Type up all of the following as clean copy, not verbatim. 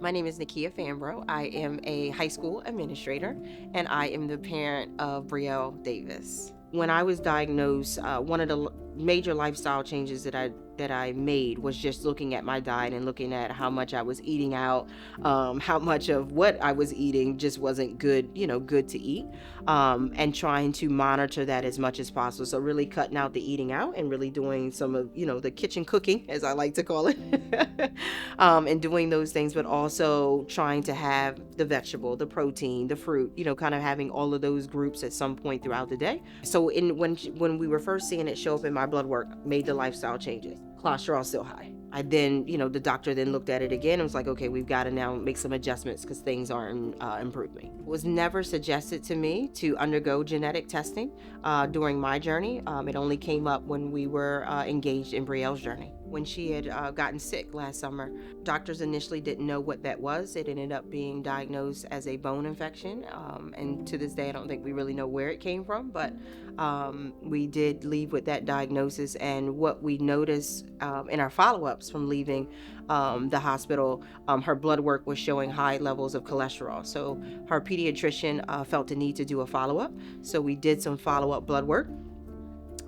My name is Nakia. I am a high school administrator, and I am the parent of Brielle Davis. When I was diagnosed, one of the major lifestyle changes that I made was just looking at my diet and looking at how much I was eating out, how much of what I was eating just wasn't good, good to eat, and trying to monitor that as much as possible. So really cutting out the eating out and really doing some of, the kitchen cooking, as I like to call it, and doing those things, but also trying to have the vegetable, the protein, the fruit, kind of having all of those groups at some point throughout the day. So when we were first seeing it show up in my blood work, made the lifestyle changes. Cholesterol still high. I then, the doctor then looked at it again and was like, okay, we've got to now make some adjustments because things aren't improving. It was never suggested to me to undergo genetic testing during my journey. It only came up when we were engaged in Brielle's journey. When she had gotten sick last summer, doctors initially didn't know what that was. It ended up being diagnosed as a bone infection. And to this day, I don't think we really know where it came from, but we did leave with that diagnosis. And what we noticed in our follow-ups from leaving the hospital, her blood work was showing high levels of cholesterol. So her pediatrician felt the need to do a follow-up. So we did some follow-up blood work.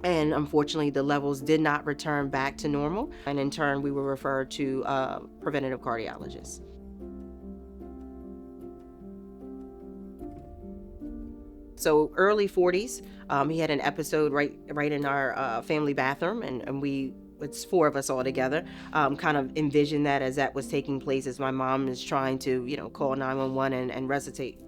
And unfortunately, the levels did not return back to normal. And in turn, we were referred to a preventative cardiologist. So early 40s, he had an episode right in our family bathroom, and it's four of us all together, kind of envision that as that was taking place, as my mom is trying to, call 911 and resuscitate,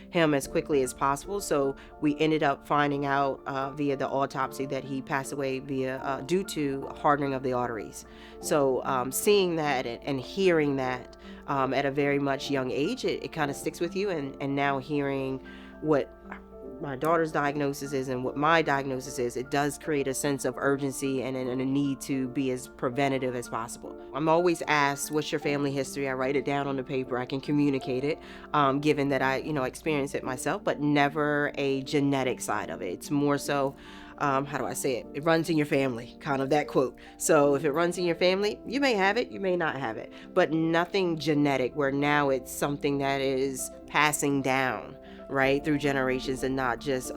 him as quickly as possible. So we ended up finding out via the autopsy that he passed away due to hardening of the arteries. So seeing that and hearing that at a very much young age, it kind of sticks with you. And now hearing what my daughter's diagnosis is and what my diagnosis is, it does create a sense of urgency and a need to be as preventative as possible. I'm always asked, what's your family history? I write it down on the paper. I can communicate it, given that I, experienced it myself, but never a genetic side of it. It's more so, how do I say it? It runs in your family, kind of that quote. So if it runs in your family, you may have it, you may not have it, but nothing genetic where now it's something that is passing down, right, through generations, and not just,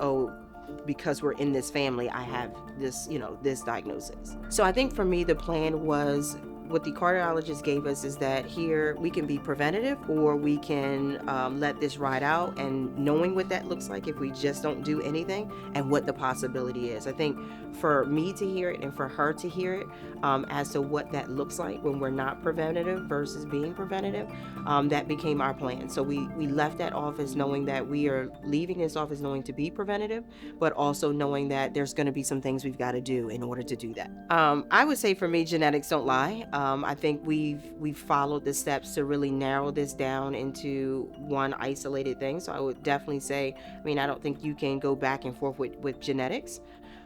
because we're in this family, I have this, this diagnosis. So I think for me, the plan was, what the cardiologist gave us is that here we can be preventative, or we can let this ride out, and knowing what that looks like if we just don't do anything, and what the possibility is. I think for me to hear it and for her to hear it as to what that looks like when we're not preventative versus being preventative, that became our plan. So we left that office knowing that we are leaving this office knowing to be preventative, but also knowing that there's going to be some things we've got to do in order to do that. I would say for me, genetics don't lie. I think we've followed the steps to really narrow this down into one isolated thing. So I would definitely say, I don't think you can go back and forth with genetics.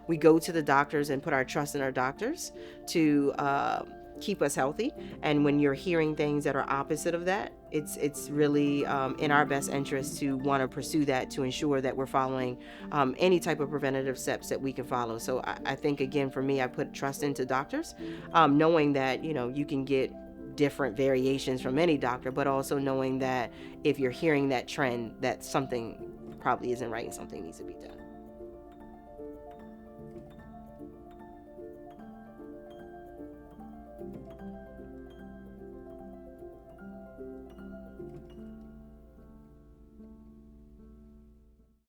We go to the doctors and put our trust in our doctors to keep us healthy. And when you're hearing things that are opposite of that, it's really in our best interest to want to pursue that, to ensure that we're following any type of preventative steps that we can follow. So I think, again, for me, I put trust into doctors, knowing that, you can get different variations from any doctor, but also knowing that if you're hearing that trend, that something probably isn't right and something needs to be done.